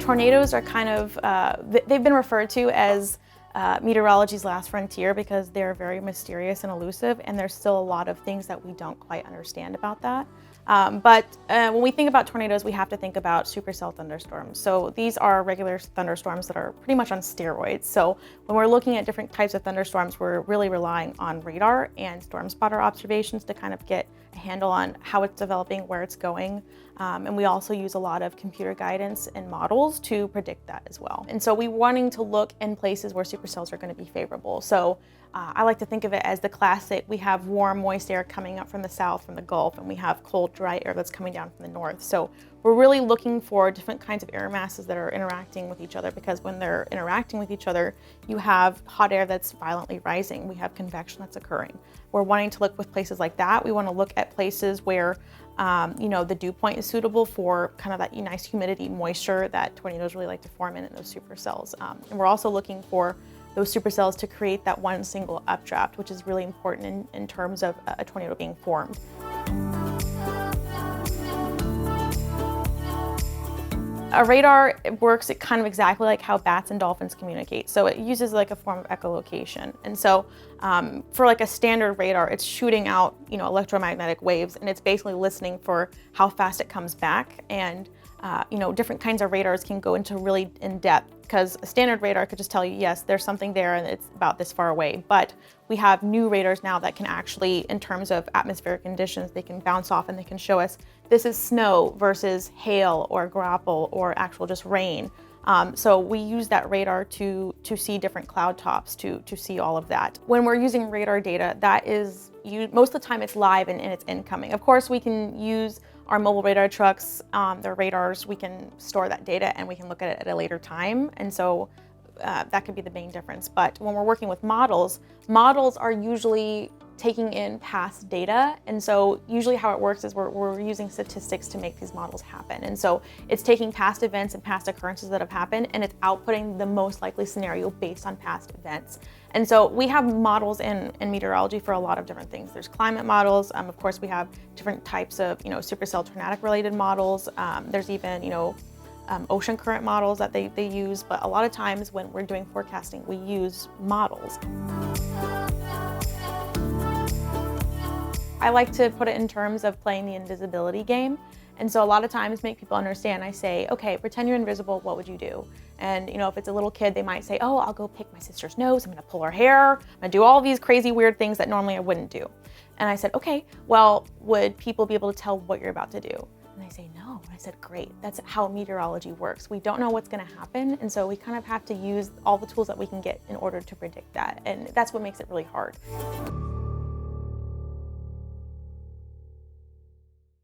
Tornadoes are kind of, they've been referred to as meteorology's last frontier because they're very mysterious and elusive, and there's still a lot of things that we don't quite understand about that. But when we think about tornadoes, we have to think about supercell thunderstorms. So these are regular thunderstorms that are pretty much on steroids. So when we're looking at different types of thunderstorms, we're really relying on radar and storm spotter observations to kind of get a handle on how it's developing, where it's going. And we also use a lot of computer guidance and models to predict that as well. And so we're wanting to look in places where supercells are going to be favorable. So I like to think of it as the classic, we have warm, moist air coming up from the south, from the Gulf, and we have cold, dry air that's coming down from the north. So we're really looking for different kinds of air masses that are interacting with each other, because when they're interacting with each other, you have hot air that's violently rising. We have convection that's occurring. We're wanting to look with places like that. We want to look at places where the dew point is suitable for kind of that nice humidity, moisture that tornadoes really like to form in those supercells. And we're also looking for those supercells to create that one single updraft, which is really important in terms of a tornado being formed. A radar works kind of exactly like how bats and dolphins communicate. So it uses like a form of echolocation. And so for like a standard radar, it's shooting out electromagnetic waves, and it's basically listening for how fast it comes back. And different kinds of radars can go into really in depth, because a standard radar could just tell you, yes, there's something there and it's about this far away. But we have new radars now that can actually, in terms of atmospheric conditions, they can bounce off and they can show us this is snow versus hail or grapple or actual just rain. So we use that radar to see different cloud tops, to see all of that. When we're using radar data, that is, most of the time it's live and it's incoming. Of course, we can use our mobile radar trucks, their radars, we can store that data and we can look at it at a later time. And so that could be the main difference. But when we're working with models are usually taking in past data. And so usually how it works is we're using statistics to make these models happen. And so it's taking past events and past occurrences that have happened, and it's outputting the most likely scenario based on past events. And so we have models in meteorology for a lot of different things. There's climate models. Of course, we have different types of supercell tornadic related models. There's even ocean current models that they use. But a lot of times when we're doing forecasting, we use models. I like to put it in terms of playing the invisibility game. And so a lot of times make people understand. I say, okay, pretend you're invisible, what would you do? And if it's a little kid, they might say, oh, I'll go pick my sister's nose, I'm gonna pull her hair, I'm gonna do all these crazy weird things that normally I wouldn't do. And I said, okay, well, would people be able to tell what you're about to do? And they say, no. And I said, great, that's how meteorology works. We don't know what's gonna happen, and so we kind of have to use all the tools that we can get in order to predict that. And that's what makes it really hard.